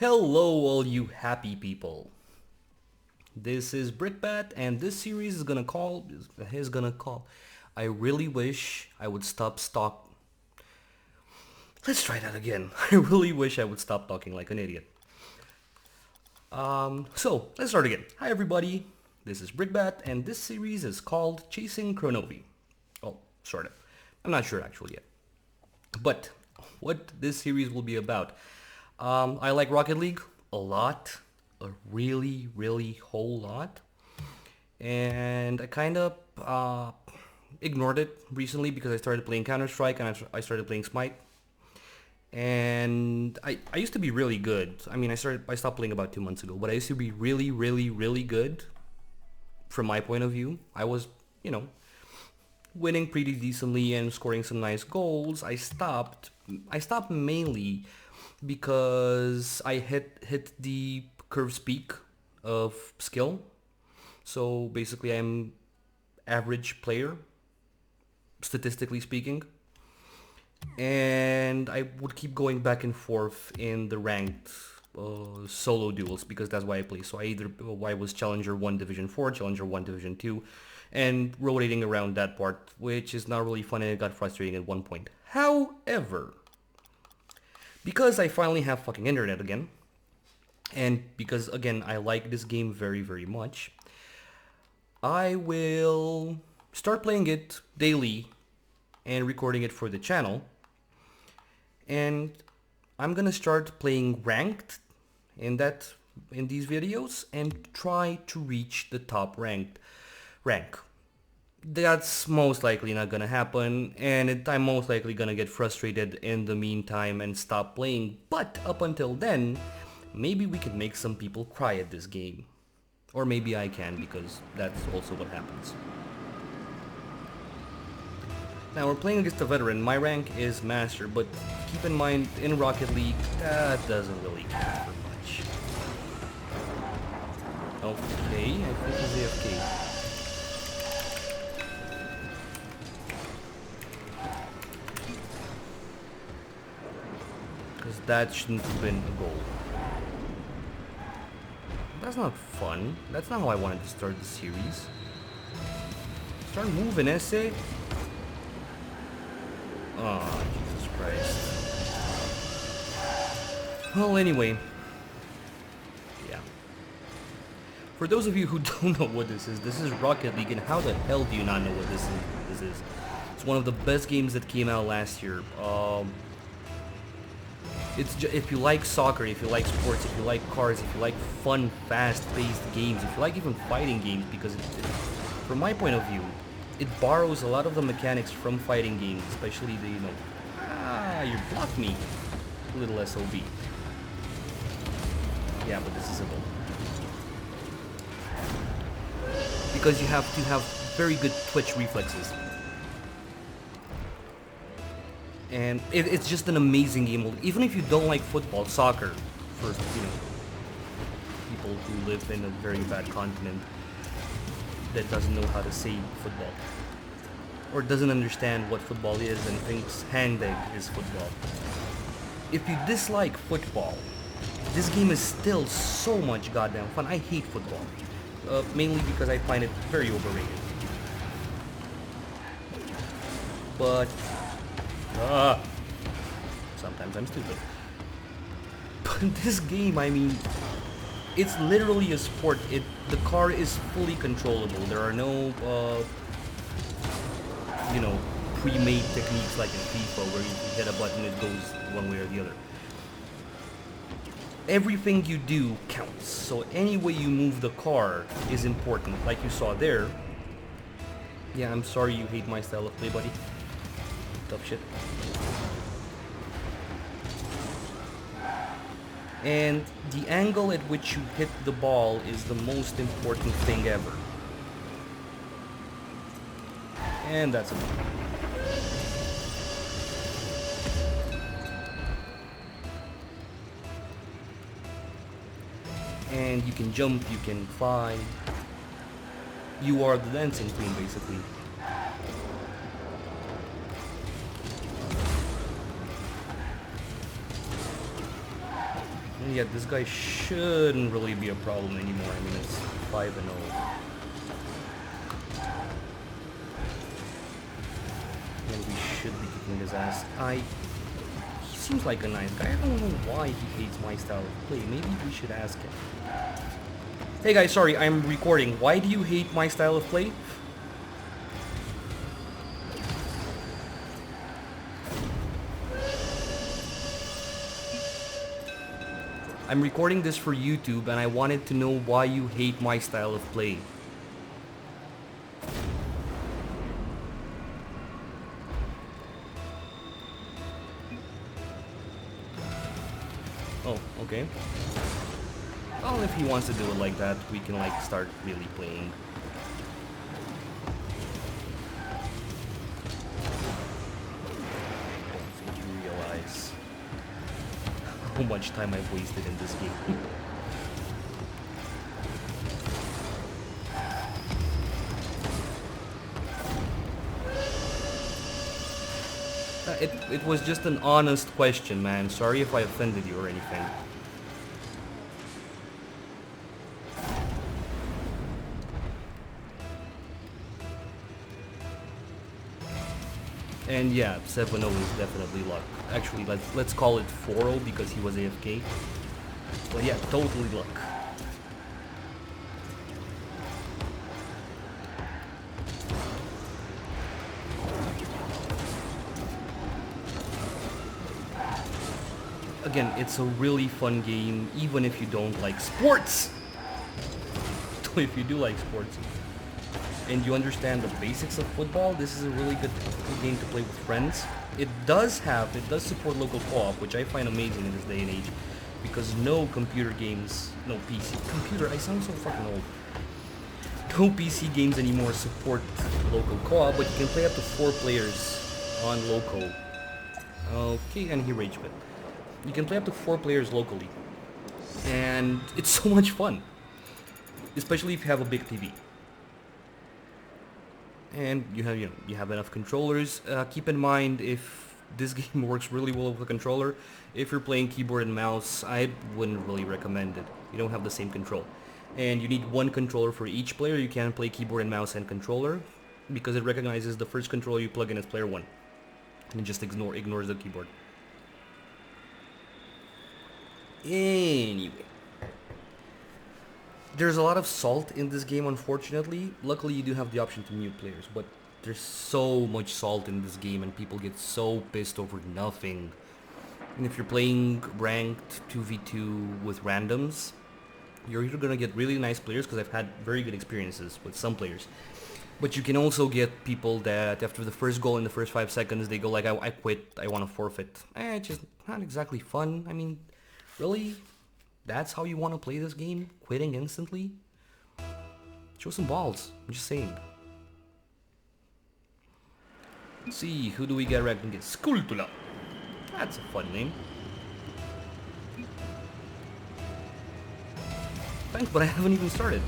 Hello all you happy people. This is Brickbat and this series is gonna call I really wish I would stop stock Let's try that again. I really wish I would stop talking like an idiot. So let's start again. Hi everybody. This is Brickbat and this series is called Chasing Kronovi. Oh, sort of. I'm not sure actually yet. But what this series will be about. I like Rocket League a lot, a really whole lot, and I kind of ignored it recently because I started playing Counter-Strike and I started playing Smite. And I used to be really good. I mean, I stopped playing about 2 months ago, but I used to be really good from my point of view. I was, winning pretty decently and scoring some nice goals. I stopped mainly because I hit the curve's peak of skill. So basically I'm average player, statistically speaking. And I would keep going back and forth in the ranked solo duels because that's why I play. So I was Challenger 1 Division 4, Challenger 1 Division 2, and rotating around that part, which is not really fun and it got frustrating at one point. However, because I finally have fucking internet again, and because again I like this game very much, I will start playing it daily and recording it for the channel. And I'm gonna start playing ranked in these videos and try to reach the top rank. That's most likely not gonna happen, and I'm most likely gonna get frustrated in the meantime and stop playing. But up until then, maybe we can make some people cry at this game. Or maybe I can, because that's also what happens. Now we're playing against a veteran. My rank is Master, but keep in mind, in Rocket League, that doesn't really count for much. Okay, I think he's AFK. Because that shouldn't have been a goal. That's not fun. That's not how I wanted to start the series. Start moving, essay. Oh, Jesus Christ. Well, anyway. Yeah. For those of you who don't know what this is Rocket League, and how the hell do you not know what this is? It's one of the best games that came out last year. If you like soccer, if you like sports, if you like cars, if you like fun, fast-paced games, if you like even fighting games, because from my point of view, it borrows a lot of the mechanics from fighting games, especially the, you blocked me, little SOB. Yeah, but this is a goal. Because you have to have very good twitch reflexes. And it's just an amazing game. Even if you don't like football, soccer, for, people who live in a very bad continent that doesn't know how to say football, or doesn't understand what football is and thinks handbag is football. If you dislike football, this game is still so much goddamn fun. I hate football, mainly because I find it very overrated. But sometimes I'm stupid. But this game, I mean, it's literally a sport. The car is fully controllable. There are no, pre-made techniques like in FIFA where you hit a button, it goes one way or the other. Everything you do counts. So any way you move the car is important. Like you saw there. Yeah, I'm sorry you hate my style of play, buddy. Tough shit. And the angle at which you hit the ball is the most important thing ever. And that's it. And you can jump, you can fly. You are the dancing queen, basically. And yet this guy shouldn't really be a problem anymore. I mean, it's 5-0. And we should be kicking his ass. He seems like a nice guy. I don't know why he hates my style of play. Maybe we should ask him. Hey guys, sorry, I'm recording. Why do you hate my style of play? I'm recording this for YouTube and I wanted to know why you hate my style of play. Oh, okay. Well, if he wants to do it like that, we can like start really playing. I don't think you realize how much time I've wasted in this game. It was just an honest question, man. Sorry if I offended you or anything. And yeah, 7-0 is definitely luck. Actually, let's call it 4-0 because he was AFK. But yeah, totally luck. Again, it's a really fun game, even if you don't like sports. If you do like sports and you understand the basics of football, this is a really good game to play with friends. It does support local co-op, which I find amazing in this day and age, because no computer games, no PC, computer, I sound so fucking old. No PC games anymore support local co-op, but you can play up to 4 players on local. Okay, and he rage quit. You can play up to 4 players locally, and it's so much fun, especially if you have a big TV. And you have enough controllers. Keep in mind, if this game works really well with a controller, if you're playing keyboard and mouse, I wouldn't really recommend it. You don't have the same control, and you need one controller for each player. You can't play keyboard and mouse and controller because it recognizes the first controller you plug in as player 1, and it just ignores the keyboard. Anyway, there's a lot of salt in this game, unfortunately. Luckily, you do have the option to mute players, but there's so much salt in this game and people get so pissed over nothing. And if you're playing ranked 2v2 with randoms, you're either gonna get really nice players, because I've had very good experiences with some players, but you can also get people that after the first goal in the first 5 seconds, they go like, I quit, I want to forfeit. It's just not exactly fun. I mean, really? That's how you want to play this game? Quitting instantly? Show some balls. I'm just saying. Let's see, who do we get ranked against? Skultula. That's a fun name. Thanks, but I haven't even started.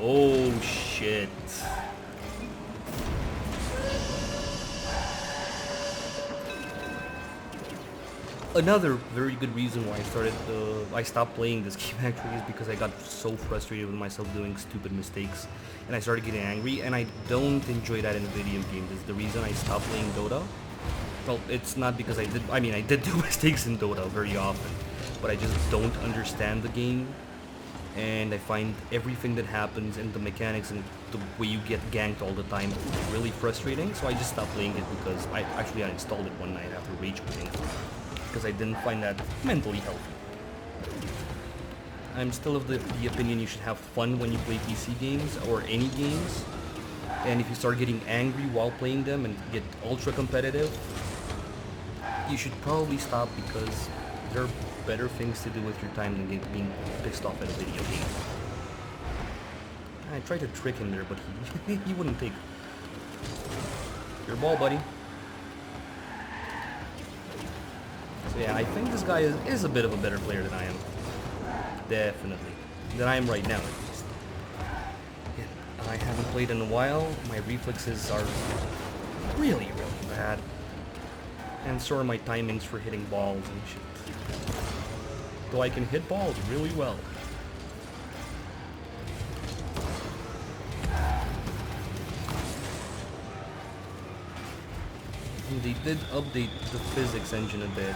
Oh shit. Another very good reason why I stopped playing this game actually is because I got so frustrated with myself doing stupid mistakes, and I started getting angry, and I don't enjoy that in video games. It's the reason I stopped playing Dota. Well, it's not because I did do mistakes in Dota very often, but I just don't understand the game, and I find everything that happens and the mechanics and the way you get ganked all the time really frustrating, so I just stopped playing it because I installed it one night after rage quitting, because I didn't find that mentally healthy. I'm still of the opinion you should have fun when you play PC games or any games, and if you start getting angry while playing them and get ultra competitive, you should probably stop, because there are better things to do with your time than being pissed off at a video game. I tried to trick him there, but he wouldn't take your ball, buddy. So yeah, I think this guy is a bit of a better player than I am. Definitely. Than I am right now, at least. Yeah, I haven't played in a while. My reflexes are really, really bad. And so are my timings for hitting balls and shit. though I can hit balls really well. And they did update the physics engine a bit.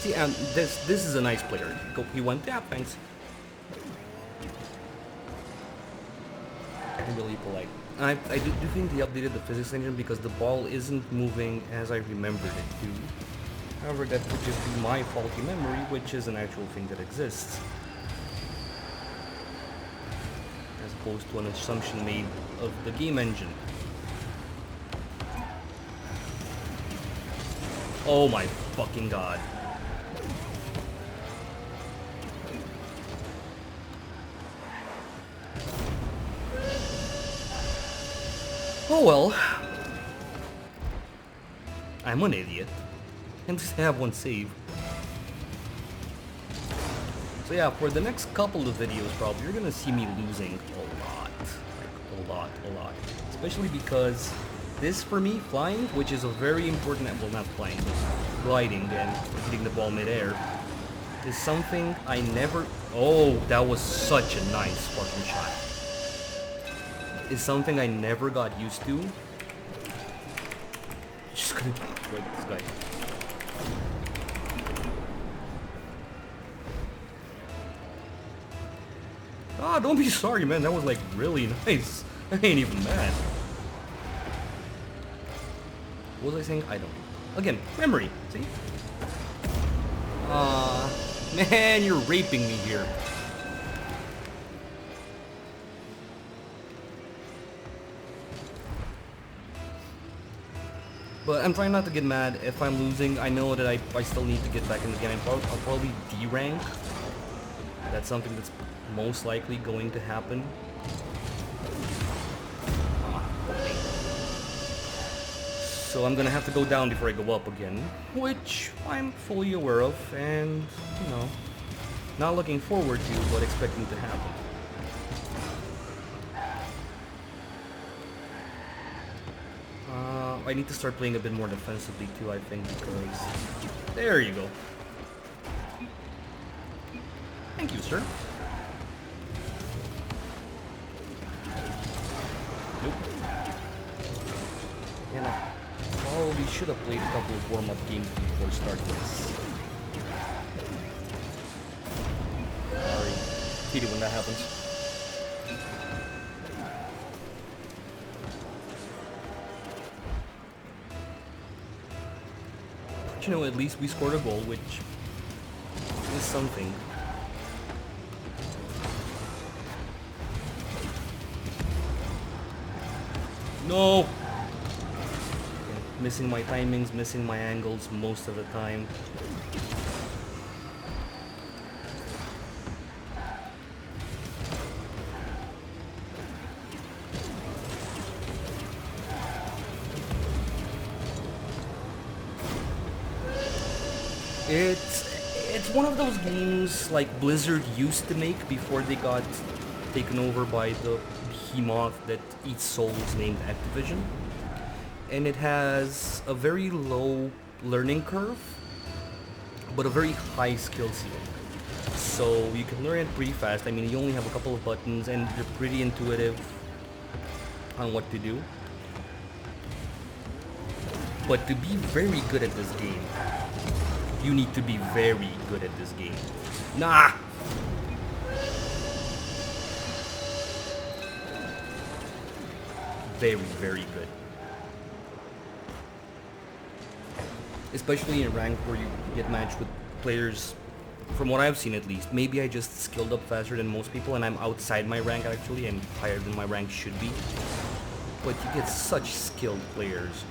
See, and this is a nice player. Go, he went, yeah, thanks. Really polite. I do think they updated the physics engine because the ball isn't moving as I remembered it to. However, that could just be my faulty memory, which is an actual thing that exists. As opposed to an assumption made of the game engine. Oh my fucking god. Oh well. I'm an idiot. And just have one save. So yeah, for the next couple of videos probably you're gonna see me losing a lot. Like a lot. Especially because this for me, flying, which is a very important, well not flying, but gliding and hitting the ball mid-air, is something I never, oh that was such a nice fucking shot. Is something I never got used to. Just gonna break this guy. Ah, don't be sorry, man. That was like really nice. I ain't even mad. What was I saying? I don't know. Again, memory. See? Man, you're raping me here. But I'm trying not to get mad. If I'm losing, I know that I still need to get back in the game. I'll probably D-rank. That's something that's most likely going to happen. Okay. So I'm gonna have to go down before I go up again, which I'm fully aware of, and, you know, not looking forward to, but expecting to happen. I need to start playing a bit more defensively too, I think, because... There you go. Thank you, sir. Nope. And I probably should have played a couple of warm-up games before starting this. Sorry. Hate it when that happens. But, you know, at least we scored a goal, which is something. No! Missing my timings, missing my angles most of the time. It's one of those games like Blizzard used to make before they got taken over by the behemoth that eats souls named Activision. And it has a very low learning curve, but a very high skill ceiling. So you can learn it pretty fast. I mean, you only have a couple of buttons and you're pretty intuitive on what to do. But to be very good at this game, you need to be very good at this game. Nah! Very, very good. Especially in rank where you get matched with players, from what I've seen at least. Maybe I just skilled up faster than most people and I'm outside my rank actually and higher than my rank should be. But you get such skilled players.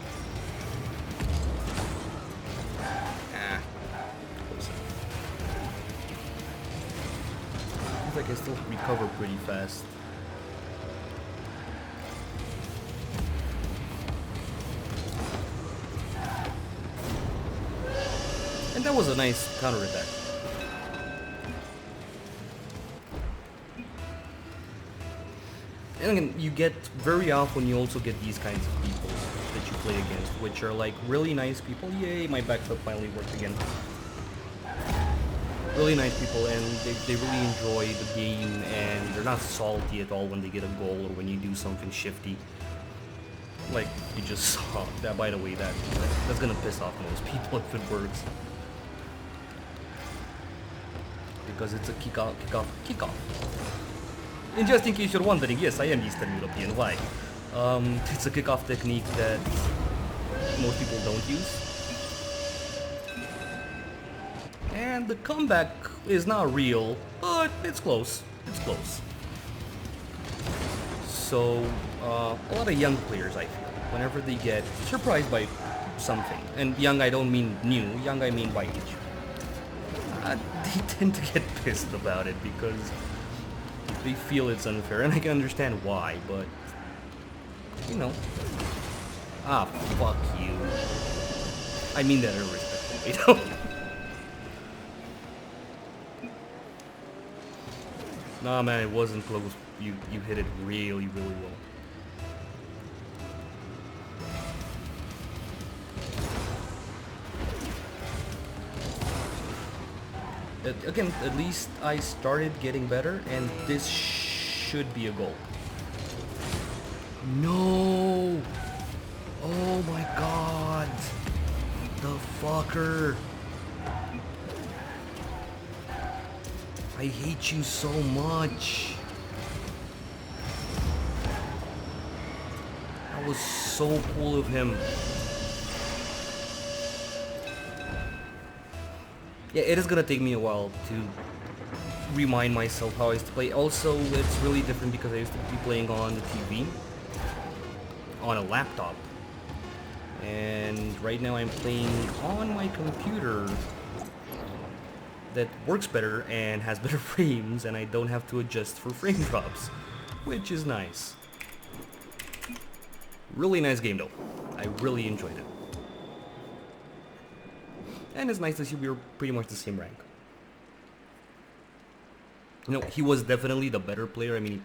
Seems like I still recover pretty fast. And that was a nice counterattack. And again, you get very often you also get these kinds of people that that you play against, which are like really nice people. Yay, my backflip finally worked again. Really nice people, and they really enjoy the game, and they're not salty at all when they get a goal or when you do something shifty. Like you just saw that. By the way, that's gonna piss off most people if it works, because it's a kickoff. And just in case you're wondering, yes, I am Eastern European. Why? It's a kickoff technique that most people don't use. And the comeback is not real, but it's close. It's close. So, a lot of young players, I feel, whenever they get surprised by something, and young I don't mean new, young I mean by age, they tend to get pissed about it because they feel it's unfair, and I can understand why, but, you know, fuck you. I mean that in a respectful way, though. Nah, man, it wasn't close. You hit it really, really well. Again, at least I started getting better, and this should be a goal. No! Oh my god! The fucker! I hate you so much. That was so cool of him. Yeah, it is gonna take me a while to remind myself how I used to play. Also, it's really different because I used to be playing on the TV, on a laptop. And right now I'm playing on my computer that works better and has better frames, and I don't have to adjust for frame drops, which is nice. Really nice game though. I really enjoyed it. And it's nice to see we were pretty much the same rank. You know, he was definitely the better player. I mean,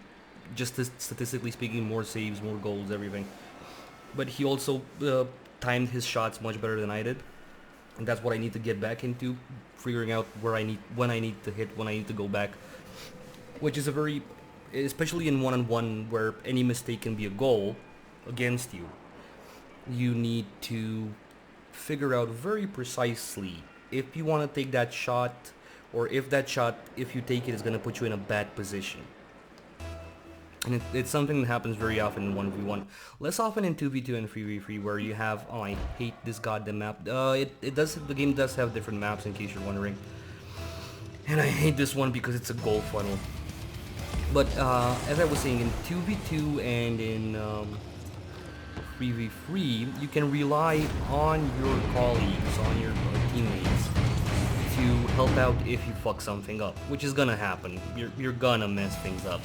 just statistically speaking, more saves, more goals, everything. But he also timed his shots much better than I did. And that's what I need to get back into, figuring out when I need to hit, when I need to go back. Which is a very, especially in one-on-one where any mistake can be a goal against you. You need to figure out very precisely if you want to take that shot, or if that shot, if you take it, is going to put you in a bad position. And it's something that happens very often in 1v1. Less often in 2v2 and 3v3, where you have, oh, I hate this goddamn map. The game does have different maps, in case you're wondering. And I hate this one because it's a goal funnel. But as I was saying, in 2v2 and in 3v3, you can rely on your colleagues, on your teammates, to help out if you fuck something up, which is gonna happen. You're gonna mess things up.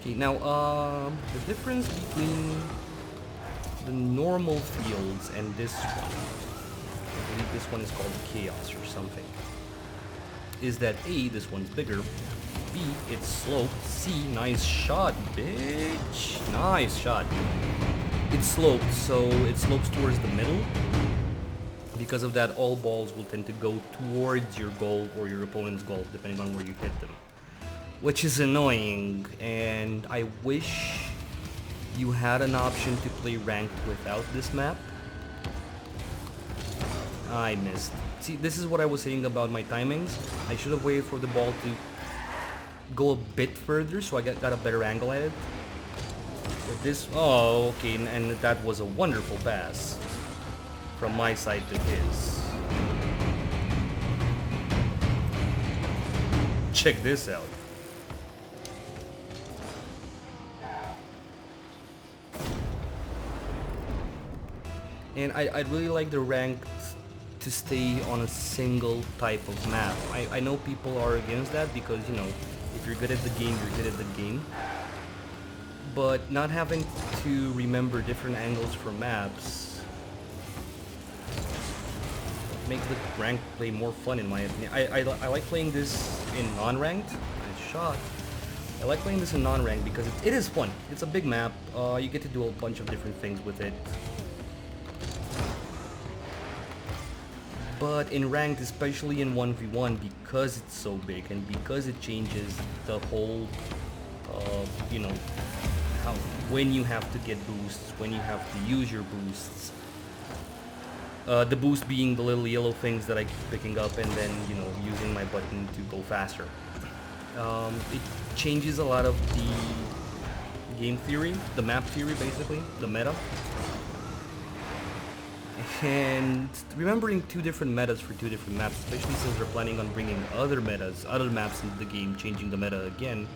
Okay, now the difference between the normal fields and this one, I believe this one is called Chaos or something, is that A, this one's bigger, B, it's sloped, C, nice shot, bitch, nice shot. It's sloped, so it slopes towards the middle. Because of that, all balls will tend to go towards your goal or your opponent's goal, depending on where you hit them. Which is annoying, and I wish you had an option to play ranked without this map. I missed. See, this is what I was saying about my timings. I should have waited for the ball to go a bit further so I got a better angle at it. But this, oh, okay, and that was a wonderful pass from my side to his. Check this out. And I'd really like the ranked to stay on a single type of map. I know people are against that because, you know, if you're good at the game, you're good at the game. But not having to remember different angles for maps makes the ranked play more fun, in my opinion. I like playing this in non-ranked. Nice shot. I like playing this in non-rank because it is fun. It's a big map. You get to do a bunch of different things with it. But in ranked, especially in 1v1, because it's so big and because it changes the whole, you know, how when you have to get boosts, when you have to use your boosts. The boost being the little yellow things that I keep picking up and then, you know, using my button to go faster. It changes a lot of the game theory, the map theory basically, the meta. And remembering two different metas for two different maps, especially since they're planning on bringing other metas, other maps into the game, changing the meta again.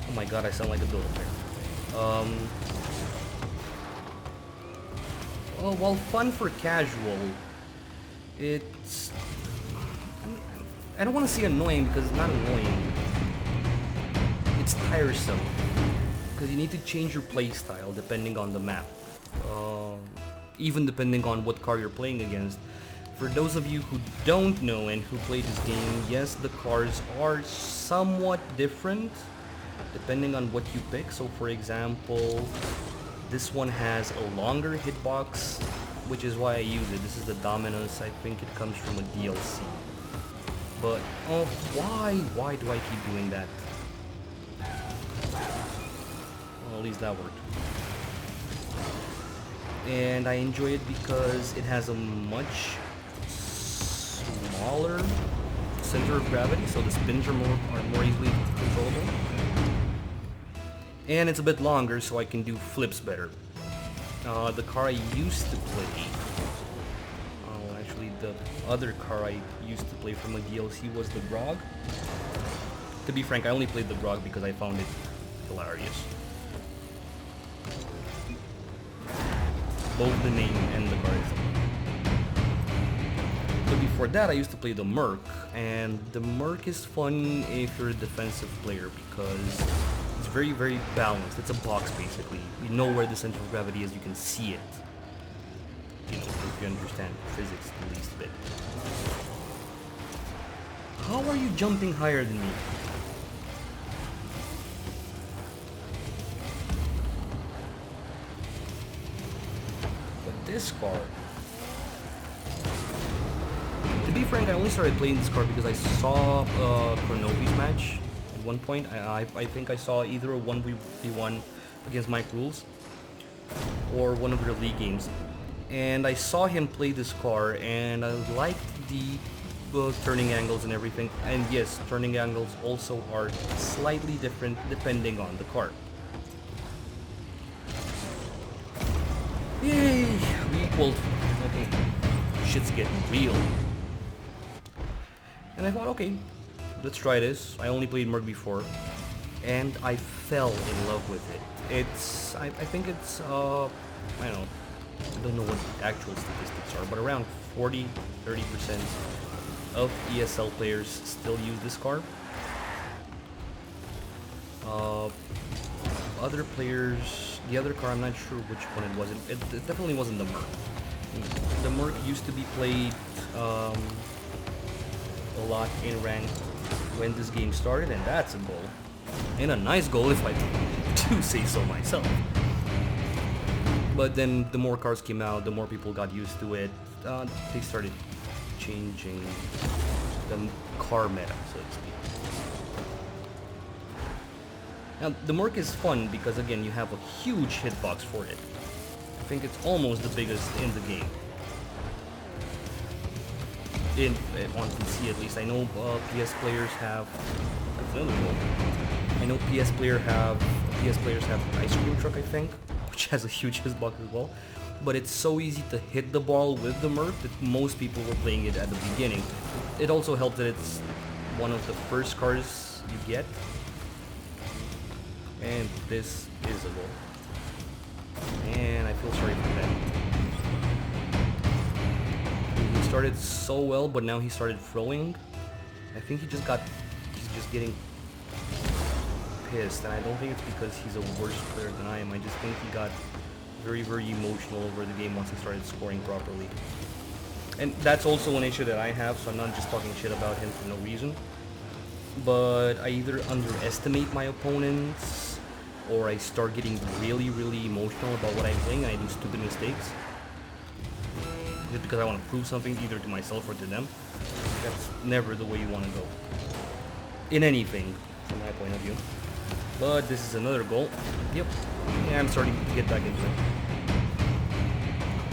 Oh my god, I sound like a builder there. Well, while fun for casual, it's... I don't want to say annoying because it's not annoying. It's tiresome. Because you need to change your playstyle depending on the map. Even depending on what car you're playing against. For those of you who don't know and who play this game, yes, the cars are somewhat different depending on what you pick. So for example, this one has a longer hitbox, which is why I use it. This is the Dominus. I think it comes from a DLC. But, oh, why do I keep doing that? Well, at least that worked. And I enjoy it because it has a much smaller center of gravity, so the spins are more easily controllable. And it's a bit longer, so I can do flips better. The car I used to play... actually, the other car I used to play from a DLC was the Grog. To be frank, I only played the Grog because I found it hilarious. Both the name and the car itself. But before that, I used to play the Merc, and the Merc is fun if you're a defensive player because it's very, very balanced. It's a box, basically. You know where the center of gravity is, you can see it. You know, if you understand physics the least bit. How are you jumping higher than me? This car. To be frank, I only started playing this car because I saw Kronovi's match at one point. I think I saw either a 1v1 against Mike Rules or one of their league games. And I saw him play this car and I liked the turning angles and everything. And yes, turning angles also are slightly different depending on the car. Yay! We equaled. Okay. Shit's getting real. And I thought, okay, let's try this. I only played Merc before. And I fell in love with it. It's... I think it's... I don't know what the actual statistics are, but around 40-30% of ESL players still use this car. Other players, the other car, I'm not sure which one it was. It definitely wasn't the Merc. The Merc used to be played a lot in ranked when this game started, and that's a goal. And a nice goal if I do say so myself. But then the more cars came out, the more people got used to it. They started changing the car meta, so to speak. Now, the Merc is fun because, again, you have a huge hitbox for it. I think it's almost the biggest in the game. On PC, at least. I know PS players have... That's another goal. I know PS players have Ice Cream Truck, I think, which has a huge hitbox as well. But it's so easy to hit the ball with the Merc that most people were playing it at the beginning. It also helps that it's one of the first cars you get. And this is a goal. And I feel sorry for that. He started so well, but now he started throwing. I think he's just getting pissed. And I don't think it's because he's a worse player than I am. I just think he got very, very emotional over the game once he started scoring properly. And that's also an issue that I have, so I'm not just talking shit about him for no reason. but I either underestimate my opponents or I start getting really, really emotional about what I'm playing and I do stupid mistakes. Just because I want to prove something either to myself or to them. That's never the way you want to go. In anything, from my point of view. But this is another goal. Yep. Yeah, I'm starting to get back into it.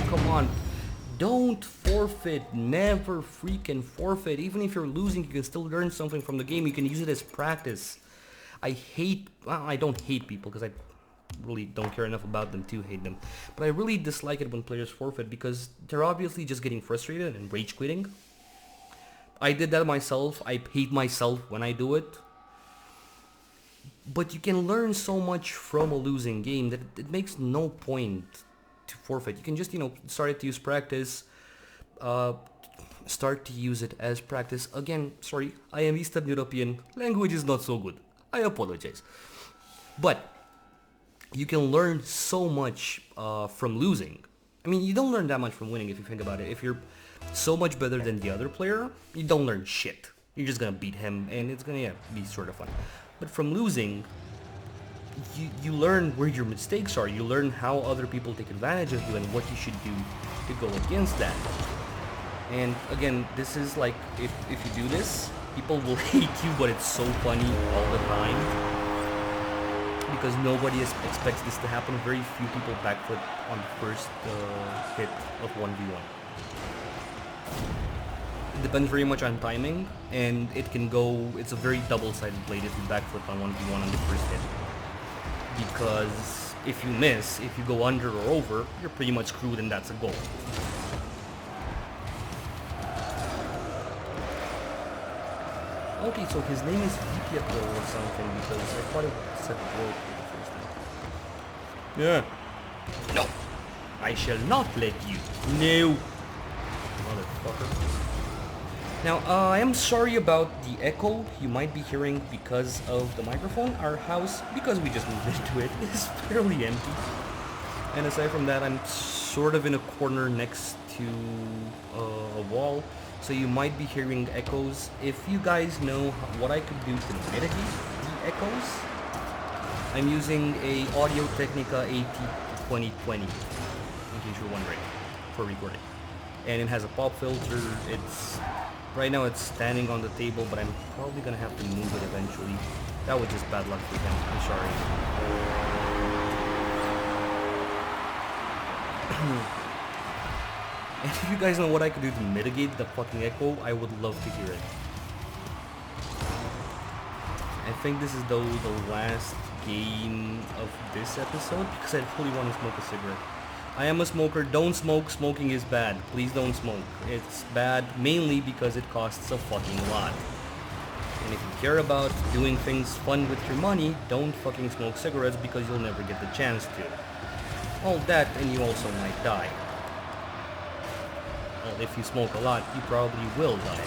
Come on. Don't forfeit. Never freaking forfeit. Even if you're losing, you can still learn something from the game. You can use it as practice. I don't hate people because I really don't care enough about them to hate them. But I really dislike it when players forfeit because they're obviously just getting frustrated and rage quitting. I did that myself. I hate myself when I do it. But you can learn so much from a losing game that it makes no point to forfeit. You can just, start to use practice. Start to use it as practice. Again, sorry, I am Eastern European. Language is not so good. I apologize. But you can learn so much from losing. I mean, you don't learn that much from winning if you think about it. If you're so much better than the other player, you don't learn shit. You're just gonna beat him and it's gonna be sort of fun. But from losing, you learn where your mistakes are. You learn how other people take advantage of you and what you should do to go against that. And again, this is like, if you do this, people will hate you, but it's so funny all the time. Because nobody expects this to happen. Very few people backflip on the first hit of 1v1. It depends very much on timing, and it's a very double-sided blade if you backflip on 1v1 on the first hit. Because if you miss, if you go under or over, you're pretty much screwed and that's a goal. Okay, so his name is Vipietro or something because I thought it said Broke the first time. Yeah. No! I shall not let you. No! Motherfucker. Now, I am sorry about the echo you might be hearing because of the microphone. Our house, because we just moved into it, is fairly empty. And aside from that, I'm sort of in a corner next to a wall, so you might be hearing echoes. If you guys know what I could do to mitigate the echoes, I'm using a Audio-Technica AT2020, in case you're wondering, for recording. And it has a pop filter. Right now it's standing on the table, but I'm probably gonna have to move it eventually. That was just bad luck for him. I'm sorry. And if you guys know what I could do to mitigate the fucking echo, I would love to hear it. I think this is the last game of this episode because I really want to smoke a cigarette. I am a smoker. Don't smoke. Smoking is bad. Please don't smoke. It's bad mainly because it costs a fucking lot. And if you care about doing things fun with your money, don't fucking smoke cigarettes because you'll never get the chance to. All that, and you also might die. Well, if you smoke a lot, you probably will die.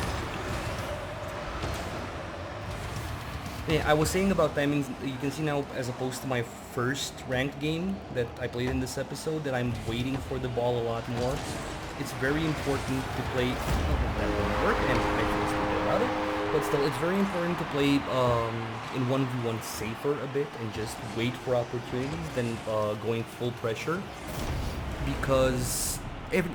Yeah, I was saying about timings, you can see now, as opposed to my first ranked game that I played in this episode, that I'm waiting for the ball a lot more. It's very important to play, that won't work, and I feel stupid about it, but still, it's very important to play in 1v1 safer a bit, and just wait for opportunities than going full pressure, because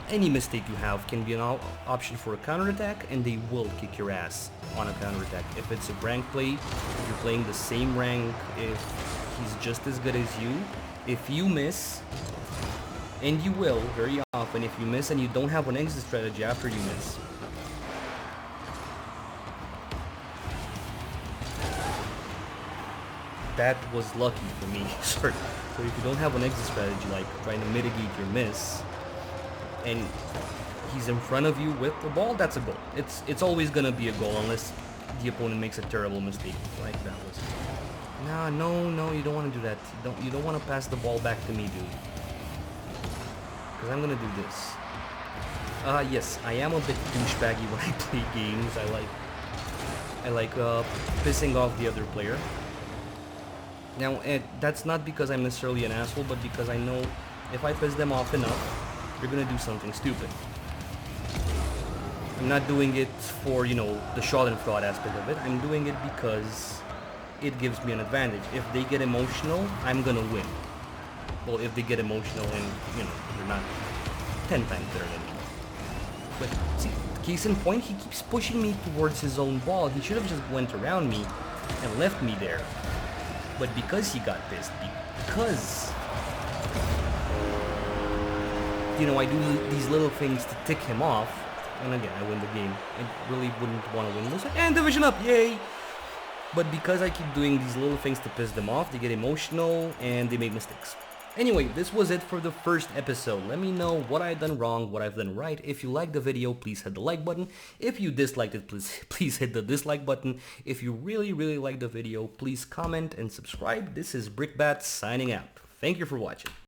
any mistake you have can be an option for a counterattack, and they will kick your ass on a counterattack. If it's a rank play, if you're playing the same rank, if he's just as good as you, if you miss, and you will very often, if you miss and you don't have an exit strategy after you miss, that was lucky for me. Sorry. So if you don't have an exit strategy, like trying to mitigate your miss, and he's in front of you with the ball, that's a goal. It's always gonna be a goal unless the opponent makes a terrible mistake like that was. No, you don't want to do that. You don't want to pass the ball back to me, dude. Because I'm gonna do this. Yes, I am a bit douchebaggy when I play games. I like pissing off the other player. Now, that's not because I'm necessarily an asshole, but because I know if I piss them off enough, they're gonna do something stupid. I'm not doing it for, the Schadenfreude aspect of it. I'm doing it because it gives me an advantage. If they get emotional, I'm gonna win. Well, if they get emotional and, they're not 10 times better than me. But see, case in point, he keeps pushing me towards his own ball. He should have just went around me and left me there. But because he got pissed, because, I do these little things to tick him off, and again, I win the game. I really wouldn't want to win this. And division up, yay! But because I keep doing these little things to piss them off, they get emotional and they make mistakes. Anyway, this was it for the first episode. Let me know what I've done wrong, what I've done right. If you liked the video, please hit the like button. If you disliked it, please hit the dislike button. If you really, really liked the video, please comment and subscribe. This is Brickbat signing out. Thank you for watching.